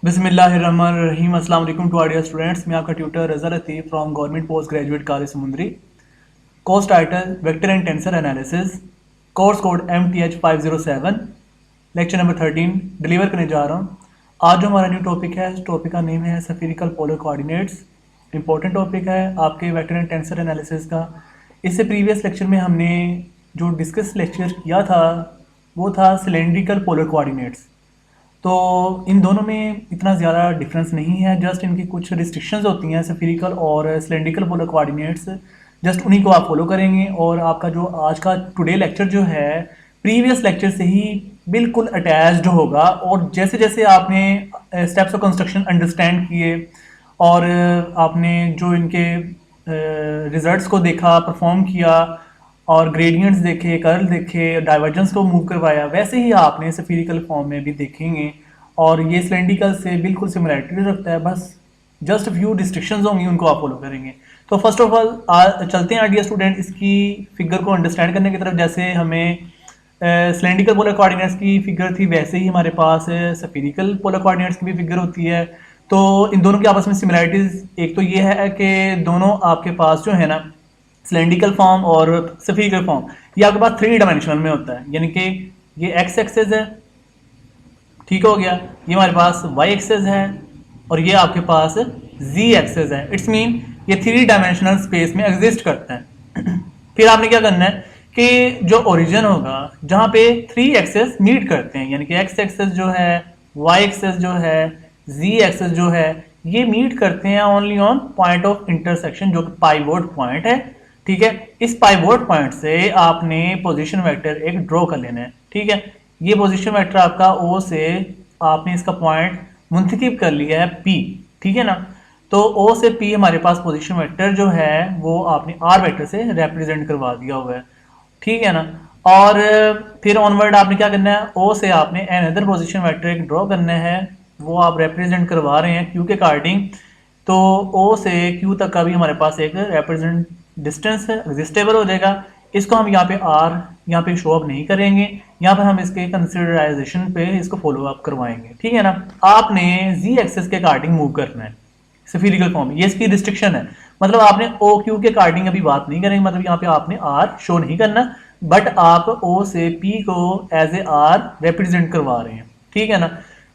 बिस्मिल्लाहिर्रहमानिर्रहीम। अस्सलाम वालेकुम टू डियर स्टूडेंट्स। मैं आपका tutor Raza Latif from government post graduate college Samundri. Course title vector and tensor analysis, course code MTH507, lecture number 13 deliver करने जा रहा हूँ। आज जो हमारा न्यू टॉपिक है, इस टॉपिक का नेम है spherical polar coordinates. Important topic है आपके वेक्टर एंड टेंसर एनालिसिस का। इससे प्रीवियस लेक्चर में हमने जो डिस्कस लेक्चर किया था वो था सिलेंड्रिकल पोलर कोऑर्डिनेट्स। तो इन दोनों में इतना ज़्यादा डिफरेंस नहीं है, जस्ट इनकी कुछ रिस्ट्रिक्शंस होती हैं स्फेरिकल और सिलेंड्रिकल पोलर कोऑर्डिनेट्स। जस्ट उन्हीं को आप फॉलो करेंगे और आपका जो आज का टुडे लेक्चर जो है प्रीवियस लेक्चर से ही बिल्कुल अटैच्ड होगा। और जैसे जैसे आपने स्टेप्स ऑफ कंस्ट्रक्शन अंडरस्टैंड किए और आपने जो इनके रिजल्ट्स को देखा, परफॉर्म किया और ग्रेडियंट्स देखे, कर्ल देखे, डाइवर्जेंस को मूव करवाया, वैसे ही आपने स्फेरिकल फॉर्म में भी देखेंगे। और ये सिलेंड्रिकल से बिल्कुल सिमिलरिटी रखता है, बस जस्ट फ्यू डिस्ट्रिक्शंस होंगी, उनको आप फॉलो करेंगे। तो फर्स्ट ऑफ ऑल चलते हैं डियर स्टूडेंट इसकी फिगर को अंडरस्टैंड करने की तरफ। जैसे हमें सिलेंड्रिकल पोलर कोऑर्डिनेट्स की फिगर थी, वैसे ही हमारे पास स्फेरिकल पोलर कोऑर्डिनेट्स की भी फिगर होती है। तो इन दोनों की आपस में सिमिलरिटीज एक तो ये है कि दोनों आपके पास जो है ना सिलेंड्रिकल फॉर्म और स्फेरिकल फॉर्म, ये आपके पास 3 डायमेंशनल में होता है। यानी कि ये एक्स एक्सेस है, ठीक हो गया, ये हमारे पास वाई एक्सेस है और ये आपके पास जी एक्सेस है। इट्स मीन ये 3 डायमेंशनल स्पेस में एग्जिस्ट करता है। फिर आपने क्या करना है कि जो ओरिजिन होगा जहां पे 3 एक्सेस मीट करते हैं, यानी कि एक्स एक्सेस जो है, वाई एक्सेस जो है, जी एक्सेस जो है, ये मीट करते हैं only on point of intersection, जो कि पाइवोट पॉइंट है। ठीक है, इस पाइवोट पॉइंट से आपने पोजीशन वेक्टर एक ड्रॉ कर लेना है। ठीक है, ये पोजीशन वेक्टर आपका ओ से आपने इसका पॉइंट मुंतखब कर लिया है पी। ठीक है ना, तो ओ से पी हमारे पास पोजीशन वेक्टर जो है वो आपने आर वेक्टर से रिप्रेजेंट करवा दिया हुआ है। ठीक है ना, और फिर ऑनवर्ड आपने क्या करना है, ओ से आपने अनदर पोजीशन वेक्टर एक ड्रॉ करना है, वो आप रिप्रेजेंट करवा रहे हैं क्यू के अकॉर्डिंग। तो ओ से क्यू तक का भी हमारे पास एक रिप्रेजेंट डिस्टेंस एग्जिस्टेबल हो जाएगा। इसको हम यहाँ पे आर यहाँ पे शो अप नहीं करेंगे, यहाँ पर हम इसके कंसिडराइजेशन पे इसको फॉलो अप करवाएंगे। ठीक है ना, आपने जी एक्सेस के अकॉर्डिंग मूव करना है स्फेरिकल फॉर्म, ये इसकी रिस्ट्रिक्शन है। मतलब आपने ओ क्यू के अकॉर्डिंग अभी बात नहीं करेंगे, मतलब यहाँ पे आपने आर शो नहीं करना, बट आप ओ से पी को एज ए आर रिप्रेजेंट करवा रहे हैं। ठीक है ना,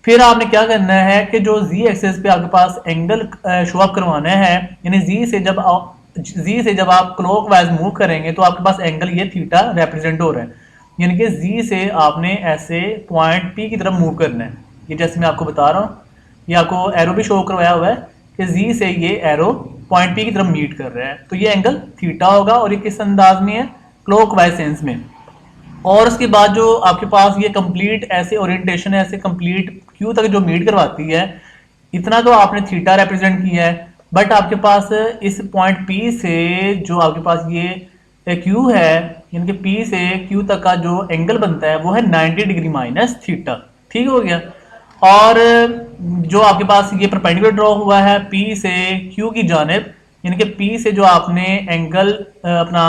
फिर आपने क्या करना है कि जो जी एक्सेस पे आपके पास एंगल शो अप करवाना है, यानी जी से जब आप क्लॉकवाइज मूव करेंगे तो आपके पास एंगल ये थीटा रिप्रेजेंट हो रहा है। यानी कि जी से आपने ऐसे पॉइंट पी की तरफ मूव करना है। ये जैसे मैं आपको बता रहा हूँ, ये आपको एरो भी शो करवाया हुआ है कि जी से ये एरो पॉइंट पी की तरफ मीट कर रहा है, तो ये एंगल थीटा होगा और ये किस अंदाज में है, क्लॉकवाइज सेंस में। और उसके बाद जो आपके पास ये कंप्लीट ऐसे ओरिएंटेशन है, ऐसे कंप्लीट क्यू तक जो मीट करवाती है, इतना तो आपने थीटा रिप्रेजेंट किया है, बट आपके पास इस पॉइंट पी से जो आपके पास ये क्यू है, यानी कि पी से क्यू तक का जो एंगल बनता है वो है 90 डिग्री माइनस थीटा। ठीक हो गया, और जो आपके पास ये परपेंडिकुलर ड्रॉ हुआ है पी से क्यू की जानिब, यानी कि पी से जो आपने एंगल अपना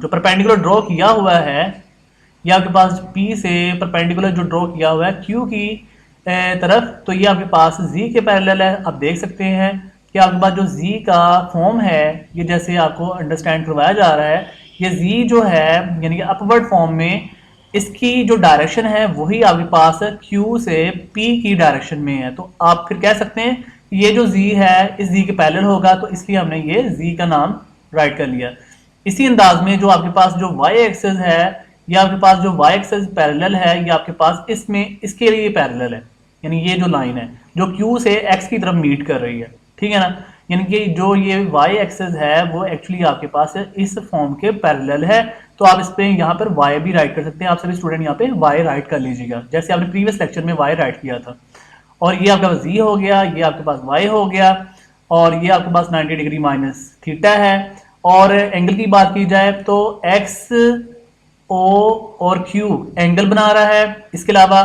जो परपेंडिकुलर ड्रॉ किया हुआ है, ये आपके पास पी से परपेंडिकुलर जो ड्रॉ किया हुआ है क्यू की तरफ, तो ये आपके पास जी के पैरेलल है। आप देख सकते हैं कि आपके पास जो जी का फॉर्म है, ये जैसे आपको अंडरस्टैंड करवाया जा रहा है, ये जी जो है यानी कि अपवर्ड फॉर्म में इसकी जो डायरेक्शन है वही आपके पास क्यू से पी की डायरेक्शन में है। तो आप फिर कह सकते हैं कि ये जो जी है इस जी के पैरेलल होगा, तो इसलिए हमने ये जी का नाम राइट कर लिया। इसी अंदाज में जो आपके पास जो वाई एक्सेस है, ये आपके पास जो वाई एक्सेस पैरेलल है, ये आपके पास इसमें इसके लिए पैरेलल है, यानी ये जो लाइन है जो क्यू से एक्स की तरफ मीट कर रही है। ठीक है ना, यानी कि जो ये वाई एक्सेस है वो एक्चुअली आपके पास इस फॉर्म के पैरेलल है। तो आप इस पे यहाँ पर वाई भी राइट कर सकते हैं। आप सभी स्टूडेंट यहाँ पे वाई राइट कर लीजिएगा, जैसे आपने प्रीवियस लेक्चर में वाई राइट किया था। और ये आपके पास जी हो गया, ये आपके पास वाई हो गया, और ये आपके पास 90 डिग्री माइनस थीटा है। और एंगल की बात की जाए तो एक्स ओ और क्यू एंगल बना रहा है, इसके अलावा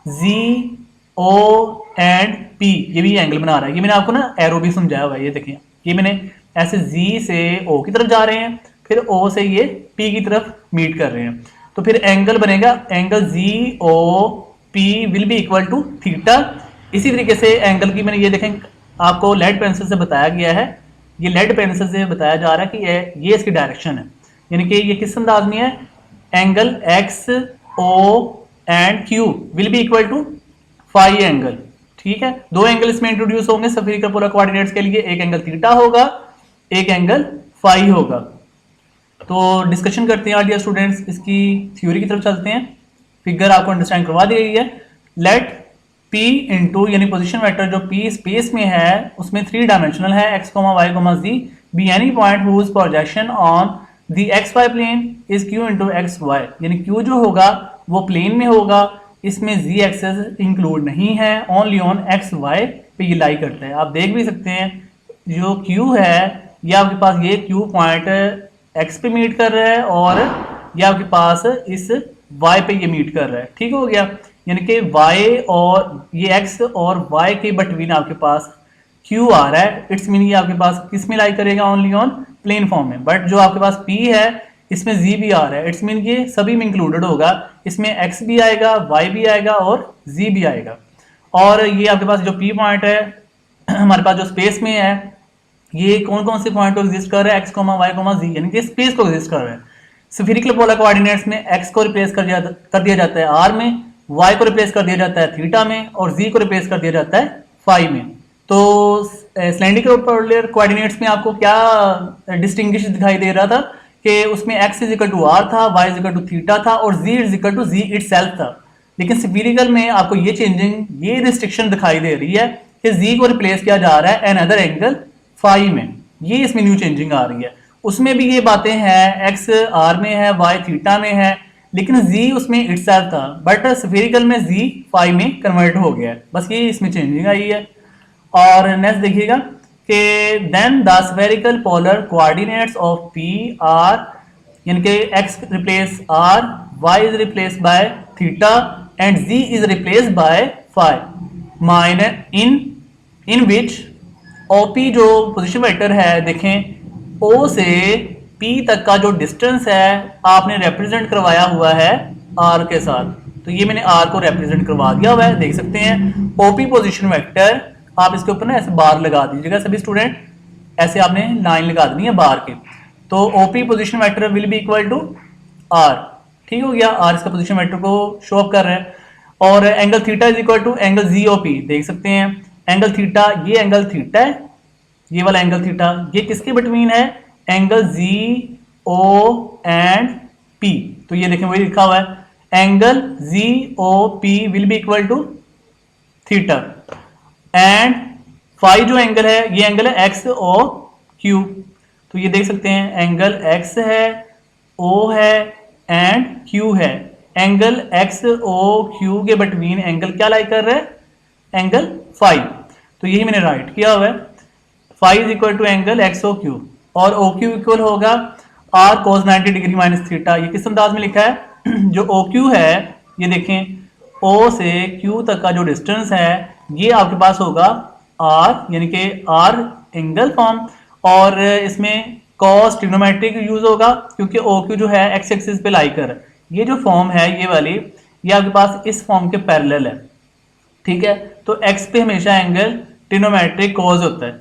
जी ओ एंड पी ये भी एंगल बना रहा है। ये मैंने आपको ना एरो भी समझाया हुआ है, ये देखिए, ये मैंने ऐसे जी से ओ की तरफ जा रहे हैं, फिर ओ से ये पी की तरफ मीट कर रहे हैं, तो फिर एंगल बनेगा, angle G O P will be equal to theta. इसी तरीके से एंगल की मैंने ये देखें आपको लेड पेंसिल से बताया गया है, ये लेड पेंसिल से बताया जा रहा है कि ये इसकी डायरेक्शन है, यानी कि ये किस अंदाज में है, angle X O and Q will be equal to phi angle. ठीक है, दो एंगल इसमें इंट्रोड्यूस होंगे स्फेरिकल पोलर कोऑर्डिनेट्स के लिए, एक एंगल थीटा होगा, एक एंगल फाई होगा। तो डिस्कशन करते हैं डियर स्टूडेंट्स, इसकी थ्योरी की तरफ चलते हैं। फिगर आपको अंडरस्टैंड करवा दी गई है। लेट P इंटू यानी पोजिशन वेक्टर जो P स्पेस में है उसमें 3 डायमेंशनल है, x, y, z be any point whose projection on the X Y plane is q into X Y, यानी q जो होगा वो प्लेन में होगा, इसमें z एक्सेस इंक्लूड नहीं है, ओनली ऑन एक्स वाई पे ये लाई करता है। आप देख भी सकते हैं जो q है ये आपके पास ये q पॉइंट x पे मीट कर रहा है और ये आपके पास इस y पे ये मीट कर रहा है। ठीक हो गया, यानी कि y और ये x और y के बिटवीन आपके पास q आ रहा है, इट्स मीन ये आपके पास किस में लाई करेगा, ओनली ऑन प्लेन फॉर्म में। बट जो आपके पास p है इसमें z भी आ रहा है, इट्स मीन ये सभी में इंक्लूडेड होगा, इसमें x भी आएगा, y भी आएगा और z भी आएगा। और ये आपके पास जो p पॉइंट है हमारे पास जो स्पेस में है ये कौन कौन से पॉइंट को एग्जिस्ट कर रहा है, x, y, z, यानी कि स्पेस को एग्जिस्ट कर रहा है। स्फेरिकल पोलर कोऑर्डिनेट्स में x को रिप्लेस कर दिया जाता है r में, y को रिप्लेस कर दिया जाता है थीटा में और z को रिप्लेस कर दिया जाता है फाई में। तो सिलेंड्रिकल पोलर कोऑर्डिनेट्स में आपको क्या डिस्टिंग्विश दिखाई दे रहा था कि उसमें x is equal to r था, y is equal to theta था और z is equal to z itself था। लेकिन स्फेरिकल में आपको ये चेंजिंग, ये रिस्ट्रिक्शन दिखाई दे रही है कि z को रिप्लेस किया जा रहा है एनदर एंगल फाई में, ये इसमें न्यू चेंजिंग आ रही है। उसमें भी ये बातें हैं, x r में है, y थीटा में है, लेकिन z उसमें इटसेल्फ था, बट स्फेरिकल में z फाई में कन्वर्ट हो गया है, बस ये इसमें चेंजिंग आई है। और नेक्स्ट देखिएगा कि then the spherical polar coordinates of p are, यानी कि x replace r, y is replace by theta and z is replace by phi, minus in which OP जो पोजीशन वेक्टर है देखें O से P तक का जो डिस्टेंस है आपने रिप्रेजेंट करवाया हुआ है R के साथ, तो ये मैंने R को रिप्रेजेंट करवा दिया हुआ है, देख सकते हैं। OP पोजीशन वेक्टर आप इसके ऊपर ना ऐसे बार लगा दीजिएगा सभी स्टूडेंट, ऐसे आपने लाइन लगा देनी है बार के, तो OP position vector will be equal to R। ठीक हो गया, R इसका पोजीशन वेक्टर को शो अप कर रहा है। और angle theta is equal to angle ZOP, देख सकते हैं एंगल थीटा, ये एंगल थीटा है, ये वाला एंगल थीटा, ये किसके बिटवीन है, एंगल ZO एंड P। तो ये देखें वही लिखा हुआ है angle ZOP will be equal to theta and phi जो एंगल है ये एंगल है XOQ। तो ये देख सकते हैं एंगल X है, O है एंड Q है, एंगल XOQ के बिटवीन एंगल क्या लाई कर रहा है, एंगल फाई। तो यही मैंने राइट किया हुआ है, phi is equal to angle XOQ और OQ इक्वल होगा R cos 90 degree minus theta. ये किस अंदाज में लिखा है, जो OQ है ये देखें O से Q तक का जो डिस्टेंस है ये आपके पास होगा R, यानी कि R एंगल फॉर्म, और इसमें cos ट्रिग्नोमेट्रिक यूज होगा क्योंकि OQ जो है x एक्सिस पे लाई कर, ये जो फॉर्म है ये वाली ये आपके पास इस फॉर्म के पैरेलल है। ठीक है, तो x पे हमेशा एंगल ट्रिग्नोमेट्रिक cos होता है,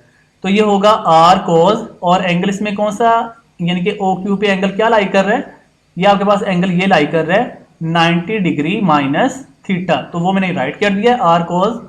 तो ये होगा R cos और एंगल इसमें कौन सा, यानी कि OQ पे एंगल क्या लाई कर रहा है, ये आपके पास एंगल ये लाई कर रहा है 90 डिग्री माइनस थीटा, तो वो मैंने राइट कर दिया R cos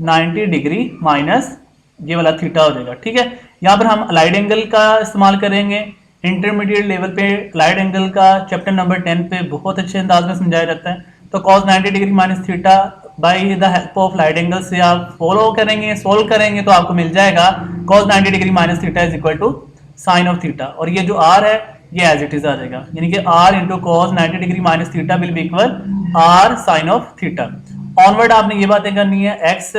90 डिग्री माइनस ये वाला थीटा हो जाएगा। ठीक है, यहाँ पर हम अलाइड एंगल का इस्तेमाल करेंगे, इंटरमीडिएट लेवल पे अलाइड एंगल का चैप्टर नंबर 10 पे बहुत अच्छे अंदाज में समझाया जाता है। तो cos 90 degree minus theta by the help of allied angle से आप फॉलो करेंगे, सोल्व करेंगे तो आपको मिल जाएगा cos 90 degree minus theta is equal to sine of theta, और ये जो R है ये एज इट इज आ जाएगा, यानी कि R into cos 90 degree minus theta will be equal R sine of theta. Onward आपने ये बातें करनी है, x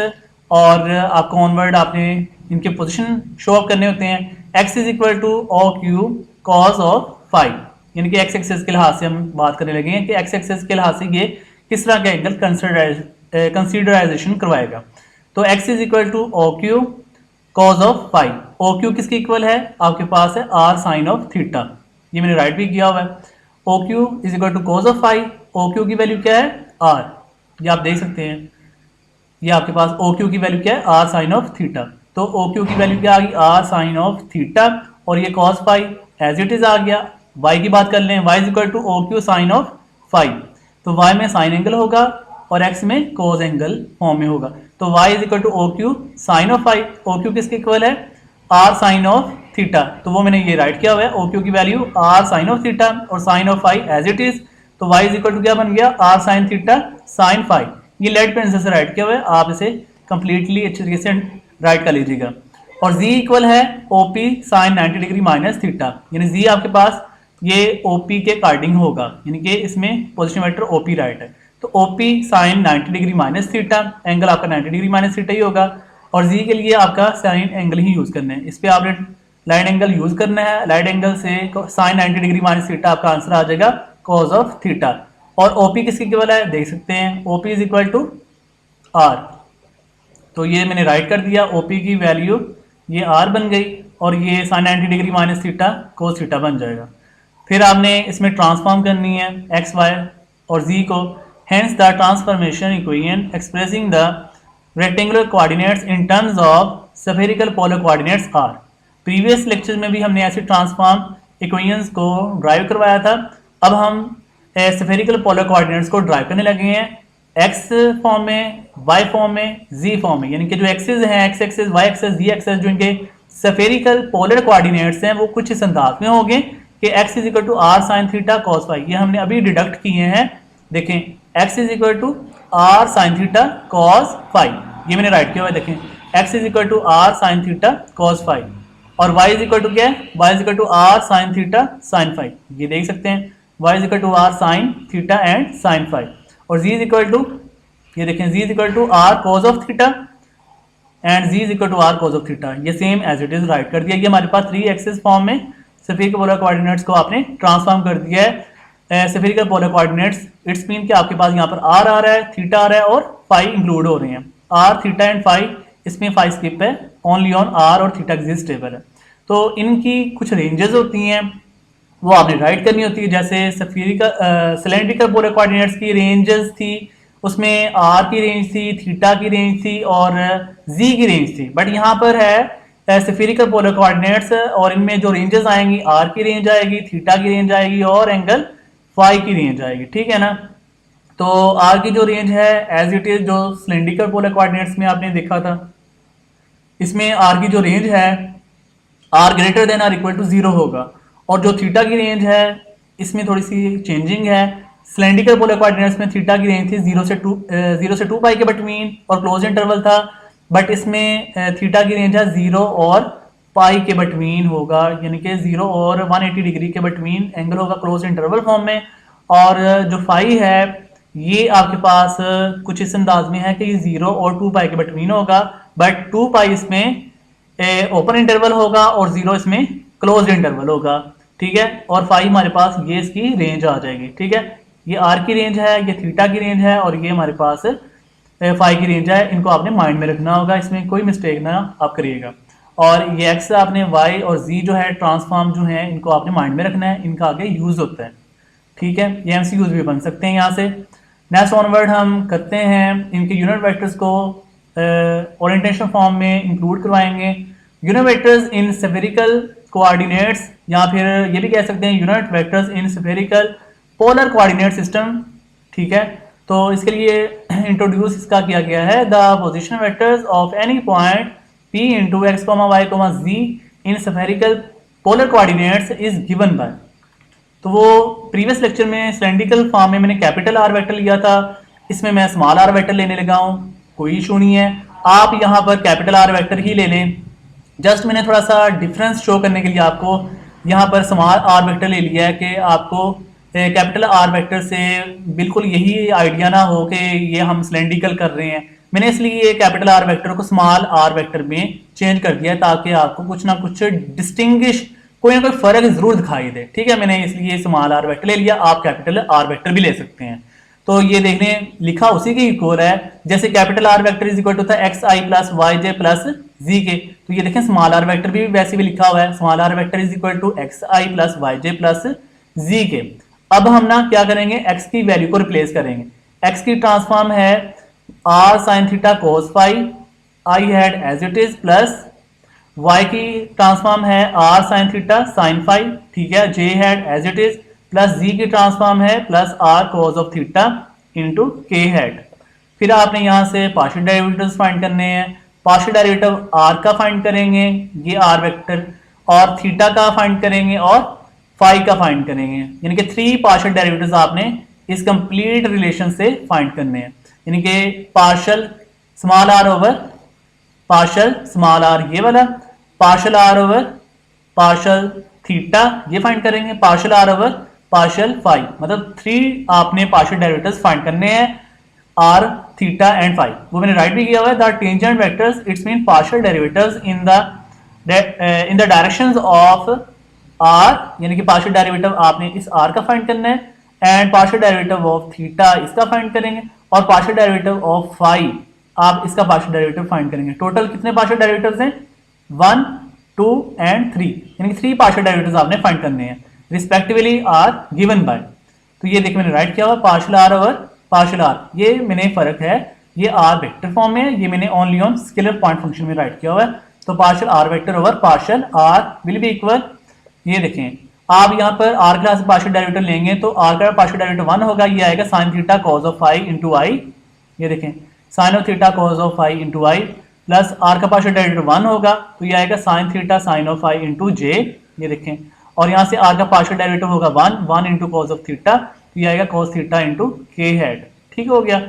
और आपको ऑनवर्ड आपने इनके पोजीशन शो अप करने होते हैं। x is equal to OQ cos of phi, यानी कि x एक्सिस के लिहाज से हम बात करने लगे हैं कि x एक्सिस के लिहाज से ये किस तरह का एंगल कंसीडराइजेशन करवाएगा। तो x is equal to OQ cos of phi, OQ किसके इक्वल है, आपके पास है R साइन ऑफ थीटा, ये मैंने राइट भी किया हुआ है। OQ is equal to cos of phi, OQ की वैल्यू क्या है R, ये आप देख सकते हैं ये आपके पास ओ क्यू की वैल्यू क्या है, आर साइन ऑफ थीटा। तो ओ क्यू की वैल्यू क्या आ गई, आर साइन ऑफ थीटा, और ये cos phi as it is आ गया। वाई की बात कर लें, y is equal to O Q sine of phi, तो वाई में साइन एंगल होगा और एक्स में कॉस एंगल फॉर्म में होगा। तो y is equal to O Q sine of phi, O Q किसके इक्वल है, आर साइन ऑफ थीटा, तो वो मैंने ये राइट किया हुआ है, ओ क्यू की value r sine of theta और sine of phi as it is. तो y इज इक्वल टू क्या बन गया, r sine theta sine phi. ये लेड पेंसिल से राइट किया हुआ है, आप इसे कंप्लीटली अच्छे तरीके से राइट कर लीजिएगा। और z इक्वल है OP sine 90 degree minus theta, यानी z आपके पास ये OP के अकॉर्डिंग होगा, यानी कि इसमें पोजीशन वेक्टर OP राइट है। तो OP sine 90 degree minus theta, angle आपका 90 डिग्री माइनस थीटा ही होगा, और z के लिए आपका साइन एंगल ही यूज करना है। इस पर आपने लाइट एंगल यूज करना है, लाइट एंगल से साइन 90 डिग्री माइनस थीटा आपका आंसर आ जाएगा कॉज ऑफ थीटा। और ओपी किसके इक्वल है, देख सकते हैं, OP is equal to R, तो ये मैंने राइट कर दिया, ओपी की वैल्यू ये आर बन गई और ये sine 90 degree minus theta cos theta बन जाएगा। फिर आपने इसमें ट्रांसफॉर्म करनी है एक्स वाई और जी को, hence the transformation equation expressing the rectangular coordinates in terms of spherical polar coordinates are. Previous lecture में भी हमने ऐसे ट्रांसफॉर्म इक्वेशंस को ड्राइव करवाया था। अब हम स्फेरिकल पोलर कोऑर्डिनेट्स को ड्राइव करने लगे हैं एक्स फॉर्म में, वाई फॉर्म में, जी फॉर्म में, यानी कि जो एक्सेस हैं, एक्स एक्सेस, वाई एक्सेस, जी एक्सेस, जो इनके स्फेरिकल पोलर कोऑर्डिनेट्स हैं वो कुछ इस अंदाज में होंगे कि X is equal to R sine theta cos phi, ये हमने अभी डिडक्ट किए हैं। देखें, X is equal to R sine theta cos phi, ये मैंने राइट किया हुआ है। देखें, X is equal to R sine theta cos phi, और y इज इक्वल टू क्या है, y is equal to R sine theta sine phi, ये देख सकते हैं, y is equal to R sine theta and sine phi. और z is equal to, ये देखें, z is equal to r cos of theta and z is equal to r cos of theta, ये same as it is write कर दिया। ये हमारे पास 3 axis form में स्फेरिकल पोलर कोऑर्डिनेट्स को आपने ट्रांसफॉर्म कर दिया है spherical polar coordinates. It's mean कि आपके पास यहाँ पर r आ रहा है, थीटा आ रहा है और फाई इंक्लूड हो रहे हैं, r थीटा एंड फाई, इसमें फाई स्किप है, ओनली ऑन r और थीटा एग्जिस्टेबल है। तो इनकी कुछ रेंजेस होती हैं, वो आपने राइट करनी होती है। जैसे स्फेरिकल सिलेंड्रिकल पोलर कोऑर्डिनेट्स की रेंजेस थी, उसमें r की रेंज थी, थीटा की रेंज थी और z की रेंज थी। बट यहाँ पर है स्फेरिकल पोलर कोऑर्डिनेट्स और इनमें जो रेंजेस आएंगी, r की रेंज आएगी, थीटा की रेंज आएगी और एंगल फाई की रेंज आएगी, ठीक है ना। तो r की जो रेंज है एज इट इज जो सिलेंड्रिकल पोलर कोऑर्डिनेट्स में आपने देखा था, इसमें r की जो रेंज है r greater than or equal to 0 होगा, और जो थीटा की रेंज है इसमें थोड़ी सी चेंजिंग है। सिलेंड्रिकल पोलर कोऑर्डिनेट्स में थीटा की रेंज थी 0 से 2 पाई के बिटवीन और क्लोज इंटरवल था, बट इसमें थीटा की रेंज है 0 और पाई के बिटवीन होगा, यानी कि 0 और 180 डिग्री के बिटवीन एंगल होगा क्लोज इंटरवल फॉर्म में। और जो फाई है ये आपके पास कुछ इस अंदाज में है कि 0 और 2 पाई के बिटवीन होगा, बट 2 पाई इसमें ओपन इंटरवल होगा और 0 इसमें क्लोज इंटरवल होगा, ठीक है। और फाई हमारे पास ये इसकी रेंज आ जाएगी, ठीक है। ये आर की रेंज है, ये थीटा की रेंज है और ये हमारे पास फाई की रेंज है। इनको आपने माइंड में रखना होगा, इसमें कोई मिस्टेक ना आप करिएगा। और ये एक्स आपने वाई और जी जो है ट्रांसफॉर्म जो है इनको आपने माइंड में रखना है, इनका आगे यूज होता है, ठीक है। ये एमसीक्यूज भी बन सकते हैं यहाँ से। नेक्स्ट ऑनवर्ड हम करते हैं इनके यूनिट वेक्टर्स को ओरिएंटेशन फॉर्म में इंक्लूड करवाएंगे। Unit vectors in spherical coordinates, या फिर ये भी कह सकते हैं यूनिट वेक्टर्स इन स्फेरिकल पोलर कोऑर्डिनेट सिस्टम, ठीक है। तो इसके लिए इंट्रोड्यूस इसका किया गया है, the position vectors of any point p into X comma Y comma Z in spherical polar coordinates is given by. तो वो प्रीवियस लेक्चर में सिलेंड्रिकल फॉर्म में मैंने कैपिटल आर वेक्टर लिया था, इसमें मैं स्मॉल आर वेक्टर लेने लगा हूँ, कोई इशू नहीं है, आप यहाँ पर कैपिटल आर वेक्टर ही ले लें। जस्ट मैंने थोड़ा सा डिफरेंस शो करने के लिए आपको यहाँ पर स्मॉल आर वेक्टर ले लिया है कि आपको कैपिटल आर वेक्टर से बिल्कुल यही आइडिया ना हो कि ये हम सिलेंड्रिकल कर रहे हैं। मैंने इसलिए कैपिटल आर वेक्टर को स्मॉल आर वेक्टर में चेंज कर दिया है ताकि आपको कुछ ना कुछ डिस्टिंग्विश, कोई ना कोई फर्क जरूर दिखाई दे, ठीक है। मैंने इसलिए स्मॉल आर वेक्टर ले लिया, आप कैपिटल आर वेक्टर भी ले सकते हैं। तो ये देखने लिखा उसी के इक्वल है, जैसे capital R vector is equal to था एक्स आई प्लस वाई जे प्लस जी के, तो ये देखें स्मॉल आर वेक्टर भी वैसे भी लिखा हुआ है, small r vector is equal to x I plus Y J plus ji k. अब हम ना क्या करेंगे, एक्स की वैल्यू को रिप्लेस करेंगे। एक्स की ट्रांसफॉर्म है are sine theta cos phi I hat as it is plus y की ट्रांसफॉर्म है are sine theta sine phi, ठीक है, j hat as it is plus z की ट्रांसफॉर्म है plus R cos of theta into k hat. फिर आपने यहां से पार्शियल डेरिवेटिव्स फाइंड करने हैं। पार्शियल डेरिवेटिव r का फाइंड करेंगे, ये r वेक्टर, और थीटा का फाइंड करेंगे और फाई का फाइंड करेंगे, यानी कि 3 पार्शियल डेरिवेटिव्स आपने इस कंप्लीट रिलेशन से फाइंड करने हैं। यानी कि partial small r over partial small r ये वाला, partial r over partial theta ये फाइंड करेंगे, partial r over partial phi, मतलब 3 आपने पार्शियल डेरिवेटिव्स फाइंड करने हैं r थीटा एंड फाई। वो मैंने राइट भी किया हुआ है, the tangent vectors it's mean partial derivatives in the directions of r, यानी कि पार्शियल डेरिवेटिव आपने इस r का फाइंड करना है, and partial derivative of theta इसका फाइंड करेंगे, और पार्शियल डेरिवेटिव ऑफ फाई आप इसका पार्शियल डेरिवेटिव फाइंड करेंगे। टोटल कितने पार्शियल डेरिवेटिव्स हैं? 1, 2 एंड 3, यानी कि 3 पार्शियल डेरिवेटिव्स आपने फाइंड करने हैं, रिस्पेक्टिवली आर गिवन बाय। तो ये देखिए मैंने राइट किया हुआ partial are over partial R, ये मैंने फर्क है, ये आर वेक्टर फॉर्म में है, ये मैंने only on scalar point function में राइट किया हुआ है। तो partial are vector over partial R will be equal, ये देखें आप यहाँ पर आर क्लास पार्शियल डेरिवेटिव लेंगे तो आर का पार्शियल डेरिवेटिव 1 होगा, ये आएगा sine theta cos of phi into i, ये देखें sine of theta cos of phi into I, plus r का पार्शियल डेरिवेटिव 1 होगा तो ये आएगा sine theta sine of phi into j, ये देखें, और यहाँ से आर का पार्शियल डेरिवेटिव होगा 1 इंटू कॉस ऑफ थीटा, तो ये आएगा cos theta into K head. ठीक हो गया।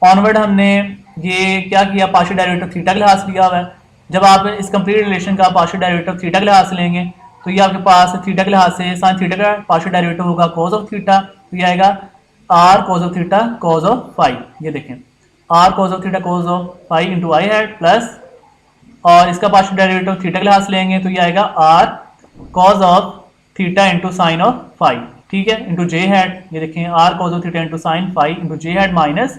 ऑनवर्ड हमने ये क्या किया, पार्शियल डेरिवेटिव थीटा के लिहाज से लिया हुआ है। जब आप इस कंप्लीट रिलेशन का पार्शियल डेरिवेटिव थीटा के लिहाज से लेंगे तो ये आपके पास थीटा के लिहाज से साइन थीटा का पार्शियल डेरिवेटिव होगा कॉस ऑफ थीटा, तो ये आएगा R cos of theta cos of phi, ये देखें R cos of theta cos of phi into I hat, plus और इसका पार्शियल डेरिवेटिव थीटा के लिहाज से लेंगे तो ये आएगा R cos of theta into sine of phi, ठीक है, इंटू जे हेड, ये देखें R cos of theta into sine phi into J hat, minus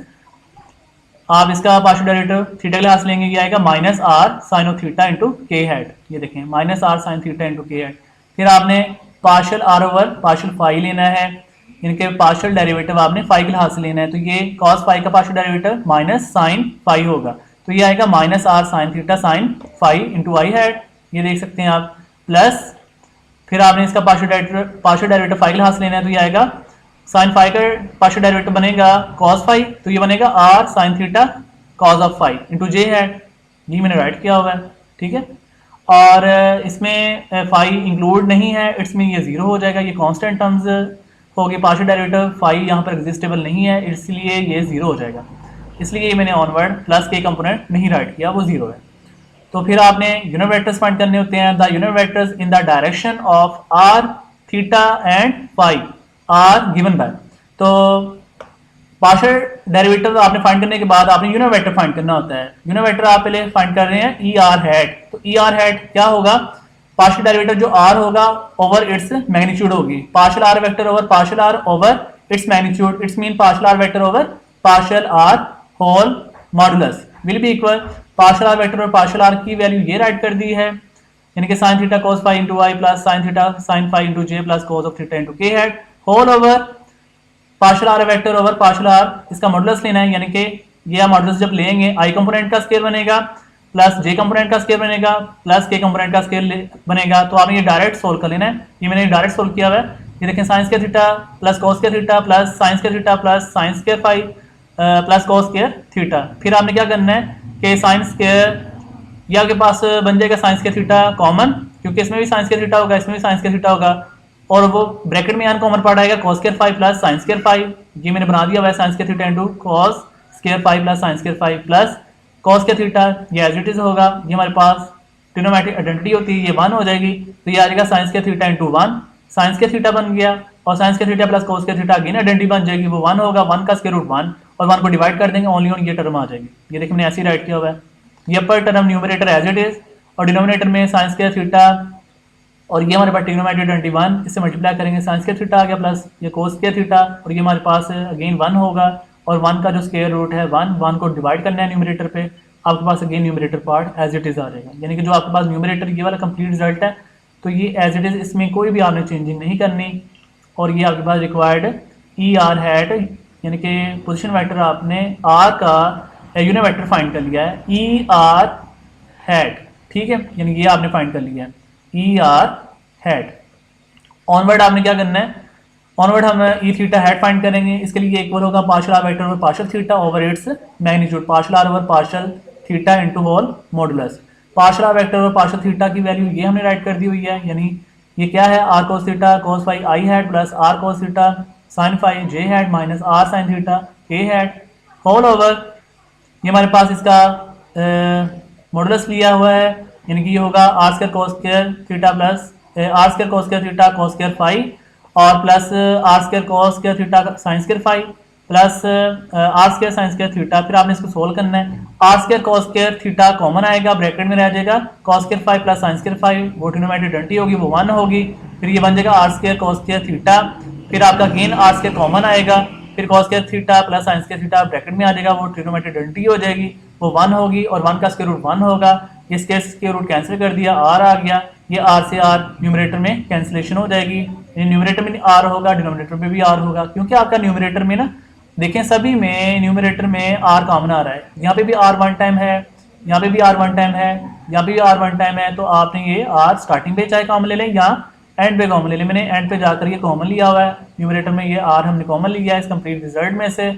आप इसका पार्शियल डेरिवेटिव थीटा के लिहाज से लेंगे ये आएगा minus are sine of theta into K hat, ये देखें minus are sine theta into K hat. फिर आपने partial are over partial phi लेना है, इनके पार्शियल डेरिवेटिव आपने फाई के लिहाज से लेना है, तो ये कॉस फाई का partial derivative minus sine phi होगा, तो ये आएगा minus are sine theta sine phi into I hat, ये देख सकते हैं आप, प्लस फिर आपने इसका पार्शियल डेरिवेटिव फाई के लिहाज से लेना है तो ये आएगा साइन फाई का पार्शियल डेरिवेटिव बनेगा कॉस फाई, तो ये बनेगा R sine theta cos of phi into J hat, ये मैंने राइट किया हुआ है, ठीक है। और इसमें फाई इंक्लूड नहीं है, इसमें ये जीरो हो जाएगा, ये कांस्टेंट टर्म्स होगी, पार्शियल डेरिवेटिव फाई यहाँ पर एग्जिस्टेबल नहीं है इसलिए ये जीरो हो जाएगा, इसलिए ये मैंने ऑनवर्ड प्लस के कंपोनेंट नहीं राइट किया, वो जीरो है। तो फिर आपने यूनिट वेक्टर्स फाइंड करने होते हैं, the unit vectors in the direction of R theta and phi are given by. तो पार्शियल डेरिवेटिव आपने फाइंड करने के बाद आपने यूनिट वेक्टर फाइंड करना होता है। यूनिट वेक्टर आप पहले फाइंड कर रहे हैं ई आर हेड, तो ई आर हेड क्या होगा, पार्शियल डेरिवेटिव जो आर होगा ओवर इट्स मैग्नीट्यूड होगी, partial are vector over partial are over its magnitude, its mean partial are vector over partial are whole modulus will be equal, partial are vector और partial R की value ये right कर दी है, यानी कि sine theta cos phi into I plus sine theta sine phi into J plus cos of theta into K head whole over partial are vector over partial R, इसका modulus लेना है, यानी कि ये मॉडुलस जब लेंगे आई कंपोनेंट का square बनेगा प्लस जे कंपोनेंट का स्केयर बनेगा प्लस के कंपोनेंट का स्केयर बनेगा, तो आपने ये डायरेक्ट सोल्व कर लेना है, ये मैंने डायरेक्ट सोल्व किया हुआ है, ये देखें साइंस के थीटा प्लस कॉस के थीटा प्लस साइंस के थीटा प्लस साइंस के फाई प्लस कॉस के थीटा। फिर आपने क्या करना है कि साइंस के ये आपके पास बन जाएगा साइंस के थीटा कॉमन, क्योंकि इसमें भी साइंस के थीटा होगा इसमें भी साइंस के थीटा होगा, और वो ब्रैकेट में यहाँ कॉमन पार्ट आएगा cos square phi plus science square phi, ये मैंने बना दिया हुआ है साइंस के theta into cos square phi plus science square phi plus cos के थीटा, ये एज इट इज होगा, ये हमारे पास ट्रिग्नोमेट्रिक आइडेंटिटी होती है, ये 1 हो जाएगी, तो ये आ जाएगा साइंस के थीटा इंटू 1, साइंस के थीटा बन गया, और साइंस के थीटा प्लस कॉस के थीटा अगेन आइडेंटिटी बन जाएगी, वो 1 होगा, 1 का स्क्वायर रूट 1, और 1 को डिवाइड कर देंगे ओनली ऑन ये टर्म आ जाएगी, ये देखिए मैंने ऐसे ही राइट किया हुआ है, ये upper term numerator as it is, और डिनोमिनेटर में साइंस के थीटा, और ये हमारे पास ट्रिग्नोमेट्री 21 इससे मल्टीप्लाई करेंगे साइंस के थीटा आ गया प्लस ये कोस के थीटा, और ये हमारे पास अगेन 1 होगा, और 1 का जो स्क्वायर रूट है 1 को डिवाइड करना है न्यूमरेटर पे, आपके पास again numerator part as it is आ जाएगा, यानी कि जो आपके पास न्यूमरेटर ये वाला कंप्लीट रिजल्ट है तो ये एज इट इज, इसमें कोई भी आपने चेंजिंग नहीं करनी, और ये आपके पास रिक्वायर्ड ई आर हैट, यानी कि पोजीशन वेक्टर आपने आर का यूनिट वेक्टर फाइंड कर लिया है ई आर हैट, ठीक है, यानी ये आपने फाइंड कर लिया है ई आर हैट। ऑनवर्ड आपने क्या करना है, ऑनवर्ड हम ई थीटा हैट फाइंड करेंगे। इसके लिए इक्वल होगा partial are vector over partial theta over its magnitude, partial are over partial theta into whole modulus. Partial are vector over partial theta की वैल्यू ये हमने राइट कर दी हुई है, यानी ये क्या है R cos theta cos phi I hat plus R cos theta sine phi J hat minus are sine theta A hat whole over, ये हमारे पास इसका मॉडुलस लिया हुआ है, यानी कि ये होगा r square cos square theta plus are square cos square theta cos square phi और plus are square cos square theta sine square phi plus are square sine square theta. फिर आपने इसको सोल्व करना है, are square cos square theta common आएगा, bracket में रह जाएगा cos square phi plus sine square phi, वो ट्रिग्नोमेट्री आइडेंटिटी होगी वो 1 होगी। फिर ये बन जाएगा R square cos square theta, फिर आपका गेन आर स्क्वायर कॉमन आएगा, फिर कोस square theta plus sine square theta bracket में आ जाएगा, वो ट्रिग्नोमेट्री आइडेंटिटी हो जाएगी, वो 1 होगी और 1 का स्क्वायर रूट 1 होगा। इस केस स्क्वायर रूट कैंसिल कर दिया, आर आ गया, ये आर से आर न्यूमरेटर में कैंसिलेशन हो जाएगी, न्यूमरेटर में आर होगा डिनोमिनेटर में भी आर होगा, क्योंकि आपका न्यूमरेटर में ना देखें सभी में न्यूमरेटर में आर कॉमन आ रहा है, यहाँ पे भी आर 1 टाइम है, यहाँ पे भी आर 1 टाइम है, यहाँ पे भी आर 1 टाइम है, तो आपने ये आर स्टार्टिंग पे चाहे कॉमन ले लें या एंड पे कॉमन ले लें। मैंने एंड पे जाकर ये कॉमन लिया हुआ है, न्यूमरेटर में ये आर हमने कॉमन लिया है इस कंप्लीट रिजल्ट में से,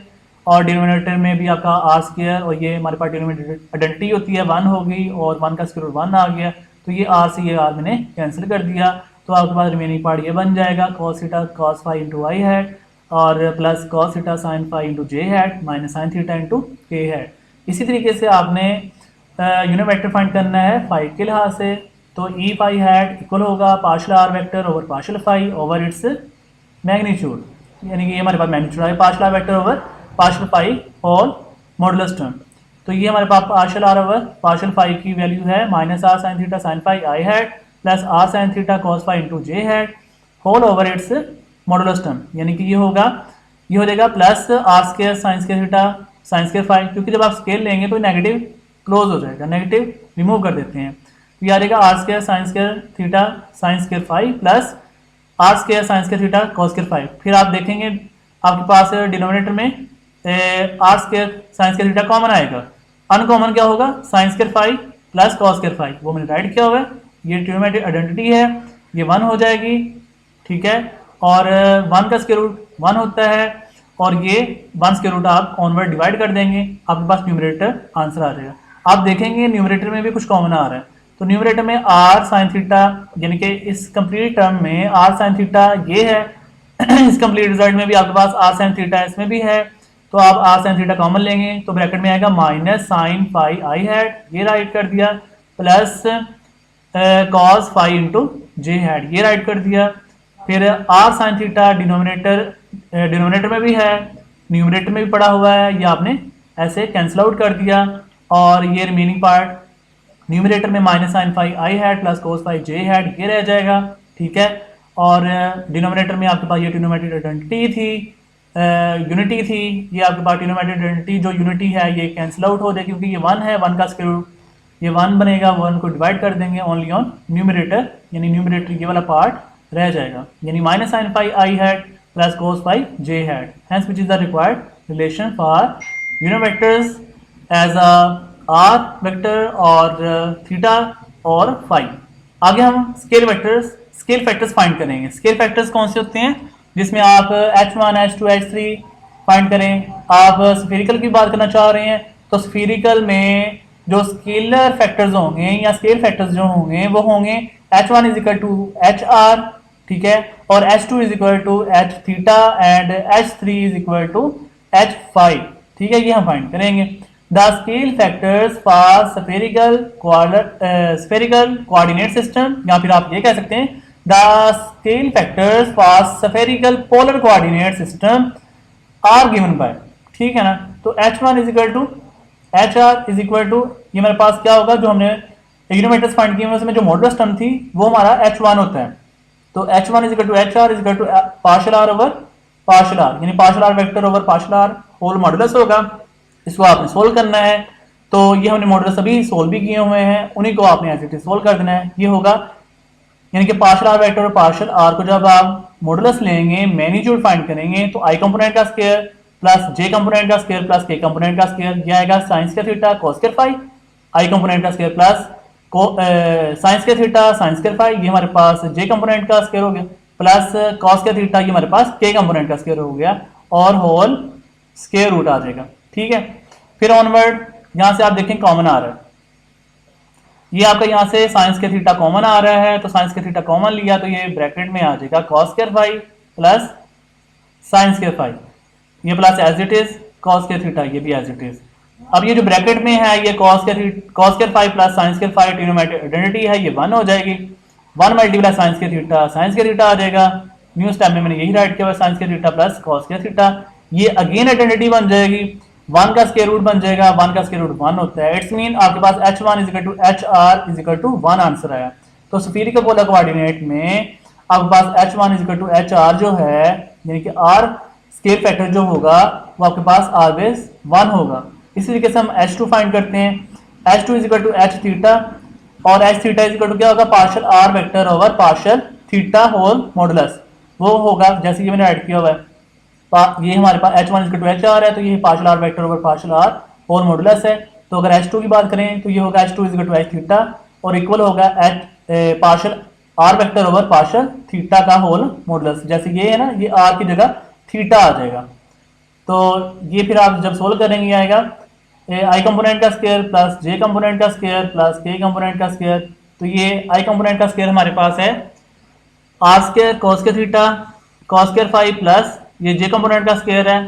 और डिनोमिनेटर में भी आपका आर स्क्वायर और ये हमारे पास डिनोमिनेटर आइडेंटिटी होती है 1 हो गई और 1 का स्क्वायर रूट 1 आ गया, तो ये आर से ये आर मैंने कैंसिल कर दिया, तो आपके पास रिमेनिंग पार्ट ये बन जाएगा cos theta cos phi into i hat और plus cos theta sine phi into j hat minus sine theta into k hat. इसी तरीके से आपने यूनिट वेक्टर फाइंड करना है फाई के लिहाज से, तो ई फाई हैट इक्वल होगा partial are vector over partial phi over its magnitude, यानी कि ये हमारे पास मैग्नीट्यूड है partial are vector over partial phi whole modulus term. तो ये हमारे पास partial are over partial phi की वैल्यू है minus are sine theta sine phi I hat plus r sine theta cos phi into j hat whole over its modulus term, यानी कि ये होगा ये हो जाएगा plus are square sine square theta sine square phi, क्योंकि जब आप स्केल लेंगे तो नेगेटिव क्लोज हो जाएगा, नेगेटिव रिमूव कर देते हैं, तो ये आ जाएगा R square sine square theta sine square phi plus are square sine square theta cos square phi. फिर आप देखेंगे आपके पास डिनोमिनेटर में R square sine square theta common आएगा, अनकॉमन क्या होगा sine square phi plus cos square phi, वो मैंने राइट किया हुआ है, ये ट्रिग्नोमेट्रिक आइडेंटिटी है, ये 1 हो जाएगी, ठीक है, और 1 का स्क्वायर रूट 1 होता है और ये 1 स्क्वायर रूट आप ऑनवर्ड डिवाइड कर देंगे, आपके पास न्यूमरेटर आंसर आ जाएगा। आप देखेंगे न्यूमरेटर में भी कुछ कॉमन आ रहा है, तो न्यूमरेटर में आर साइन थीटा यानी कि इस कंप्लीट टर्म में आर साइन थीटा ये है इस कंप्लीट रिजल्ट में भी आपके पास आर साइन थीटा इसमें भी है, तो आप आर साइन थीटा कॉमन लेंगे तो ब्रैकेट में आएगा माइनस साइन फाई आई हैट, ये राइट कर दिया, plus cos phi into j hat, ये राइट कर दिया। फिर आर साइन थीटा डिनोमिनेटर में भी है, न्यूमरेटर में भी पड़ा हुआ है, ये आपने ऐसे कैंसिल आउट कर दिया, और ये रिमेनिंग पार्ट न्यूमरेटर में माइनस साइन फाई आई hat plus cos phi J hat ये रह जाएगा, ठीक है, और डिनोमिनेटर में आपके पास ये ट्रिग्नोमेट्रिक आइडेंटिटी थी यूनिटी थी, ये आपके पास ट्रिग्नोमेट्रिक आइडेंटिटी जो यूनिटी है ये कैंसिल आउट हो जाएगी, क्योंकि ये 1 है, 1 का स्क्वायर रूट ये 1 बनेगा, 1 को डिवाइड कर देंगे ओनली ऑन न्यूमरेटर, यानी न्यूमरेटर ये वाला पार्ट रह जाएगा, यानी minus sine phi I hat plus cos phi J hat, hence which is the required relation for unit vectors as a R vector और थीटा और फाई। आगे हम स्केल फैक्टर्स फाइंड करेंगे। स्केल फैक्टर्स कौन से होते हैं जिसमें आप h1 h2 h3 फाइंड करें। आप स्फेरिकल की बात करना चाह रहे हैं तो स्फेरिकल में जो स्केलर फैक्टर्स होंगे या स्केल फैक्टर्स जो होंगे वो होंगे h1 is equal to H R, ठीक है, और h2 is equal to H theta and h3 is equal to H phi, ठीक है, ये हम फाइंड करेंगे। The scale factors for spherical coordinate system, या फिर आप ये कह सकते हैं the scale factors for spherical polar coordinate system are given by, ठीक है ना। तो h1 is equal to H R is equal to, ये मेरे पास क्या होगा जो हमने यूनिट वेक्टर्स फाइंड किए उसमें जो मॉडुलस टर्म थी वो हमारा h1 होता है, तो h1 is equal to H R is equal to partial are over partial r, यानी partial are vector over partial are whole modulus होगा। इसको आपने सोल्व करना है, तो ये हमने मॉडुलस अभी सोल्व भी किए हुए हैं, उन्हीं को आपने एज इट इज सोल्व कर देना है। ये होगा यानी कि पार्शियल आर वेक्टर और पार्शियल आर को जब आप मॉडुलस लेंगे मैग्नीट्यूड फाइंड करेंगे तो आई कंपोनेंट का स्क्वायर प्लस जे कंपोनेंट का स्क्वायर प्लस के कंपोनेंट का स्क्वायर, ये आएगा साइंस के थीटा कॉस स्क्वायर फाई, आई कंपोनेंट का स्क्वायर प्लस साइंस के थीटा साइंस स्क्वायर फाई, ये हमारे पास जे कंपोनेंट का स्क्वायर हो गया, प्लस कॉस के थीटा, ये हमारे पास के कंपोनेंट का स्क्वायर हो गया, और होल स्क्वायर रूट आ जाएगा। ठीक है, फिर ऑनवर्ड यहां से आप देखें कॉमन आ रहा है, ये आपका यहां से साइंस के थीटा कॉमन आ रहा है, तो साइंस के थीटा कॉमन लिया तो ये ब्रैकेट में आ जाएगा cos square phi plus science square phi, ये plus as it is cos square theta, ये भी एज इट इज। अब ये जो ब्रैकेट में है ये cos square phi plus science square phi trigonometric identity है, ये 1 हो जाएगी, 1 मल्टीप्लाई साइंस के थीटा आ जाएगा, न्यू स्टेप में मैंने यही राइट किया हुआ साइंस के थीटा प्लस कॉस के थीटा, ये अगेन आइडेंटिटी बन जाएगी, 1 का स्क्वायर रूट बन जाएगा, 1 का स्क्वायर रूट 1 होता है, इट्स मीन आपके पास h1 HR 1 आंसर आया। तो स्फीरिकल पोलर कोऑर्डिनेट में आपके पास h1 HR जो है यानी कि r स्केल फैक्टर जो होगा वो आपके पास ऑलवेज 1 होगा। इसी तरीके से हम h2 फाइंड करते हैं, h2 h थीटा, और h थीटा क्या होगा, partial r vector over partial theta whole modulus, वो होगा जैसे ये मैंने ऐड किया हुआ है, ये हमारे पास h1 HR है, तो ये partial r vector over partial r whole modulus है। तो अगर h2 की बात करें तो ये होगा h2 h थीटा, और इक्वल होगा h partial r vector over partial theta का होल मॉडुलस, जैसे ये है ना, ये r की जगह थीटा आ जाएगा। तो ये फिर आप जब सोल्व करेंगे आएगा आई कंपोनेंट का स्क्वायर प्लस जे कंपोनेंट का स्क्वायर प्लस के कंपोनेंट का स्क्वायर, तो ये आई कंपोनेंट का स्क्वायर हमारे पास है आर स्क्वायर कॉस के theta cos square phi, plus ये जे कंपोनेंट का स्क्वायर है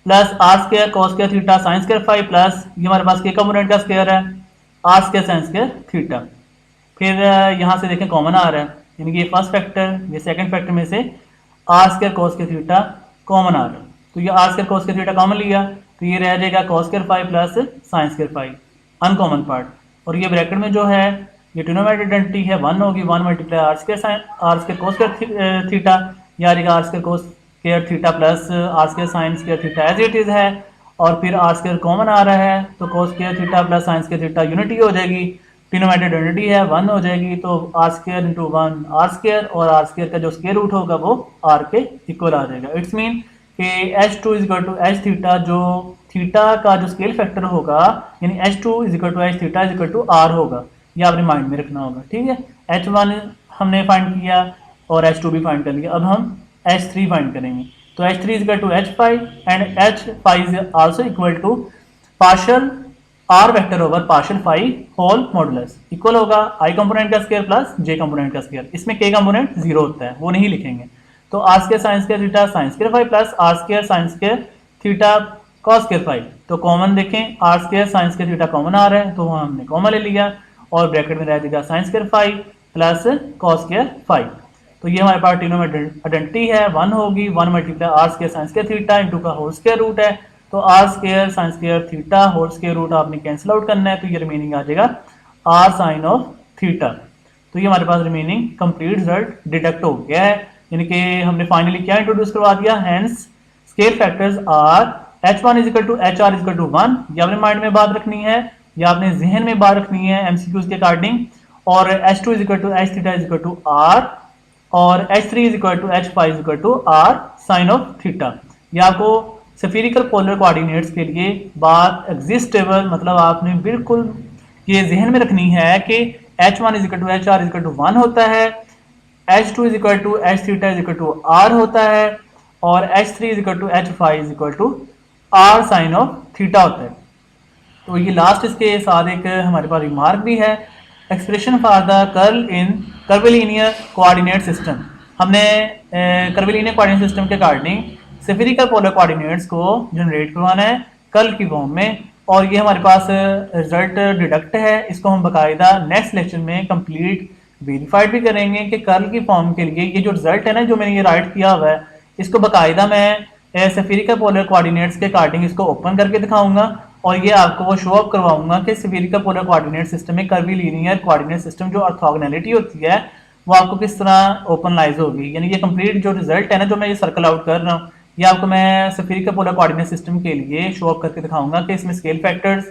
plus are square cos square theta sine square phi, plus ये हमारे पास के कंपोनेंट का स्क्वायर है are square sine square theta. फिर यहाँ से देखें कॉमन आ रहा है, यानी कि ये फर्स्ट फैक्टर ये सेकंड फैक्टर में से आर स्क्वायर कॉस के थीटा कॉमन आ रहा है, तो ये आर स्क्वायर कॉस के थीटा कॉमन लिया तो ये रह जाएगा cos square phi plus sine square phi uncommon part, और ये ब्रैकेट में जो है ये ट्रिग्नोमेट्रिक आइडेंटिटी है 1 होगी, 1 multiply r square sine r square cos square theta, या r square cos square theta plus are square sine square theta as it is है, और फिर आर स्क्वायर कॉमन आ रहा है तो cos square theta plus sine square theta unity हो जाएगी, ट्रिग्नोमेट्रिक आइडेंटिटी है 1 हो जाएगी, तो are square into 1 R square, और आर स्क्वायर का जो स्क्वायर रूट होगा वो आर के इक्वल आ जाएगा। इट्स मीन कि h2 h थीटा, जो थीटा का जो स्केल फैक्टर होगा यानी h2 h थीटा r होगा, ये आपने माइंड में रखना होगा। ठीक है, h1 हमने फाइंड किया और h2 भी फाइंड कर लिया, अब हम h3 फाइंड करेंगे, तो h3 h5 and h5 is also equal to partial r vector over partial phi whole modulus, equal होगा i कंपोनेंट का स्क्वायर प्लस j कंपोनेंट का स्क्वायर, इसमें k कंपोनेंट 0 होता है वो नहीं लिखेंगे, तो are square sine square theta sine square phi plus are square sine square theta cos square phi, तो कॉमन देखें r square sine square theta common आ रहा है तो वहाँ हमने कॉमन ले लिया, और ब्रैकेट में रह जाएगा sine square phi plus cos square phi, तो ये हमारे पास ट्रिग्नोमेट्रिक आइडेंटिटी है 1 होगी, 1 multiply r square sine square theta into का होल स्क्वायर रूट है, तो are square sine square theta whole square root आपने कैंसिल आउट करना है, तो ये रिमेनिंग आ जाएगा आर साइन ऑफ थीटा, तो ये हमारे पास रिमेनिंग कंप्लीट रिजल्ट डिडक्ट हो गया है, यानी कि हमने फाइनली क्या इंट्रोड्यूस करवा दिया, hence scale factors are h1 HR 1, ये आपने माइंड में बात रखनी है या आपने जहन में बात रखनी है एमसीक्यूज के अकॉर्डिंग, और h2 h थीटा r, और h3 h5 r sine of theta. ये आपको स्फीरिकल पोलर कोऑर्डिनेट्स के लिए बात एग्जिस्टेबल, मतलब आपने बिल्कुल ये जहन में रखनी है कि h1 HR 1 होता है, h2 h थीटा r होता है, और h3 h5 r sine of theta होता है। तो ये लास्ट इसके साथ एक हमारे पास रिमार्क भी है, expression for the curl in curvilinear coordinate system, हमने कर्विलिनियर कोऑर्डिनेट सिस्टम के अकॉर्डिंग स्फीरिकल पोलर कोऑर्डिनेट्स को जनरेट करवाना है कर्ल की फॉर्म में, और ये हमारे पास रिजल्ट डिडक्ट है, इसको हम बाकायदा नेक्स्ट लेक्चर में कंप्लीट वेरीफाइड भी करेंगे कि कर्ल की फॉर्म के लिए ये जो रिजल्ट है ना जो मैंने ये राइट किया हुआ है, इसको बाकायदा मैं स्फीरिकल पोलर कोऑर्डिनेट्स के अकॉर्डिंग इसको ओपन करके दिखाऊंगा, और ये आपको वो शो अप करवाऊंगा कि स्फीरिकल पोलर कोऑर्डिनेट सिस्टम में कर्विलिनियर कोऑर्डिनेट सिस्टम जो ऑर्थोगोनैलिटी होती है वो आपको किस तरह ओपनलाइज होगी, यानी ये कंप्लीट जो रिजल्ट है ना जो मैं ये सर्कल आउट कर रहा हूँ, ये आपको मैं स्फीरिकल पोलर कोऑर्डिनेट सिस्टम के लिए शो अप करके दिखाऊंगा कि इसमें स्केल फैक्टर्स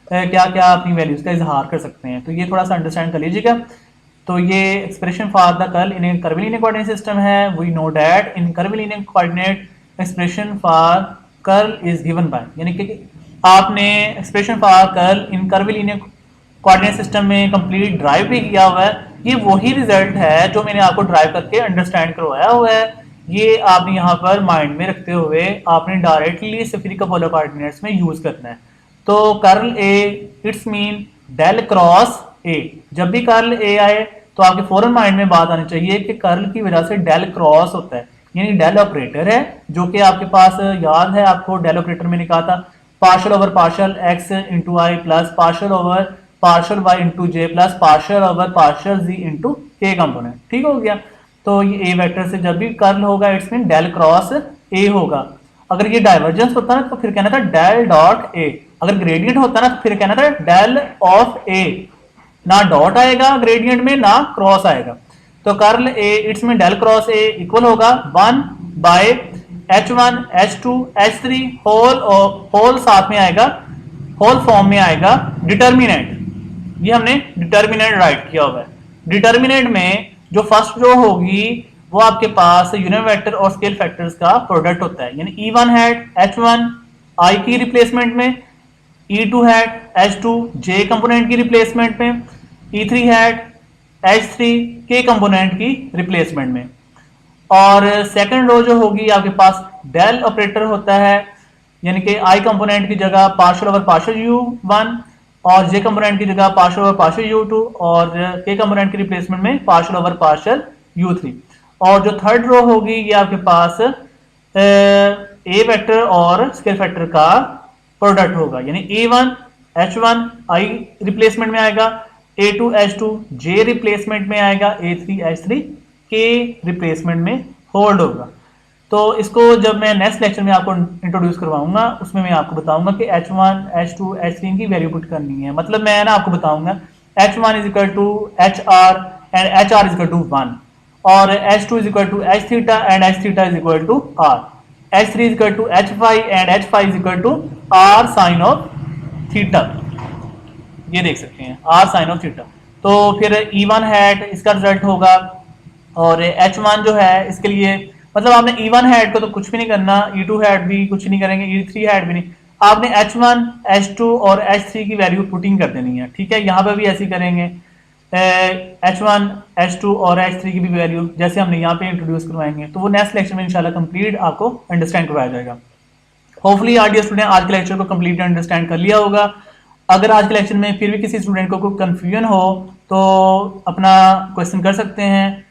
क्या क्या अपनी वैल्यूज का इजहार कर सकते हैं, तो ये थोड़ा सा अंडरस्टैंड कर लीजिएगा। तो ये expression for the curl in curvilinear coordinate system है, we know that in curvilinear coordinate expression for curl is given by, यानी कि आपने expression for curl in curvilinear coordinate system में कंप्लीट ड्राइव भी किया हुआ है। ये वही रिजल्ट है जो मैंने आपको ड्राइव करके अंडरस्टैंड करवाया हुआ है। ये आपने यहाँ पर माइंड में रखते हुए आपने डायरेक्टली स्फेरिकल पोलर कोऑर्डिनेट्स में यूज करना है। तो curl A it's mean del cross A. जब भी कर्ल ए आए तो आपके फौरन माइंड में बात आनी चाहिए कि कर्ल की वजह से डेल क्रॉस होता है, यानी डेल ऑपरेटर है जो कि आपके पास याद है, आपको डेल ऑपरेटर मैंने कहा था partial over partial x into आई plus partial over partial y into जे plus partial over partial z into k component. ठीक हो गया। तो ये ए वेक्टर से जब भी कर्ल होगा it's mean del cross A होगा। अगर ये डाइवर्जेंस होता ना तो फिर कहना था डेल डॉट ए। अगर ग्रेडियंट होता ना तो फिर कहना था डेल ऑफ ए। ना डॉट आएगा ग्रेडियंट में ना क्रॉस आएगा। तो कर्ल ए इट्स में डेल क्रॉस ए इक्वल होगा 1 bye h1 h2 h3 whole साथ में आएगा, होल फॉर्म में आएगा डिटर्मिनेंट। ये हमने डिटर्मिनेंट राइट किया हुआ है। डिटर्मिनेंट में जो फर्स्ट रो होगी वो आपके पास यूनिट वेक्टर और स्केल फैक्टर्स का प्रोडक्ट होता है, यानी E1 हैट H1 I की रिप्लेसमेंट में, E2 hat H2 J component की रिप्लेसमेंट में, E3 hat H3 K component की रिप्लेसमेंट में। और सेकंड रो जो होगी आपके पास डेल ऑपरेटर होता है, यानी कि I कंपोनेंट की जगह पार्शियल ओवर पार्शियल U1 और J कंपोनेंट की जगह पार्शियल ओवर पार्शियल U2 और K कंपोनेंट की रिप्लेसमेंट में पार्शियल ओवर पार्शियल U3। और जो थर्ड रो होगी ये आपके पास ए वेक्टर और स्केल फैक्टर का प्रोडक्ट होगा, यानी A1 H1 I रिप्लेसमेंट में आएगा, A2 H2 J रिप्लेसमेंट में आएगा, A3 H3 K रिप्लेसमेंट में होल्ड होगा। तो इसको जब मैं नेक्स्ट लेक्चर में आपको इंट्रोड्यूस करवाऊंगा उसमें मैं आपको बताऊंगा कि H1 H2 H3 की वैल्यू पुट करनी है। मतलब मैं ना आपको बताऊंगा H1 is equal to HR and HR is equal to 1 और H2 is equal to H theta and H theta is equal to R, H3 is equal to H5 and H5 is equal to R sine of theta. ये देख सकते हैं R sine of theta. तो फिर E1 hat इसका result होगा और H1 जो है इसके लिए मतलब आपने E1 हैट को तो कुछ भी नहीं करना, E2 हैट भी कुछ नहीं करेंगे, E3 हैट भी नहीं, आपने H1 H2 और H3 की वैल्यू पुटिंग कर देनी है। ठीक है, यहाँ पे भी ऐसे करेंगे H1 H2 और H3 की भी वैल्यू जैसे हमने यहाँ पे इंट्रोड्यूस करवाएंगे। तो वो नेक्स्ट लेक्चर में इंशाल्लाह कंप्लीट आपको अंडरस्टैंड करवाया जाएगा। होपफुली आज स्टूडेंट आज के लेक्चर को कंप्लीट अंडरस्टैंड कर लिया होगा। अगर आज के लेक्चर में फिर भी किसी स्टूडेंट को कोई कंफ्यूजन हो तो अपना क्वेश्चन कर सकते हैं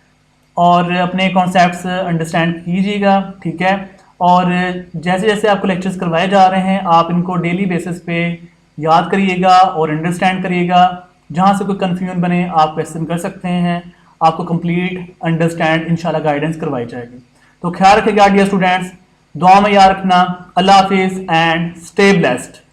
और अपने कॉन्सेप्ट्स अंडरस्टैंड कीजिएगा। ठीक है, और जैसे जैसे आपको लेक्चर्स करवाए जा रहे हैं आप इनको डेली बेसिस पे याद करिएगा और अंडरस्टैंड करिएगा। जहाँ से कोई कंफ्यूजन बने आप क्वेश्चन कर सकते हैं, आपको कंप्लीट अंडरस्टैंड इंशाल्लाह गाइडेंस करवाई जाएगी। तो ख्याल रखिएगा डियर स्टूडेंट्स, दुआ में याद रखना। अल्लाह हाफिज़ एंड स्टे ब्लेस्ड।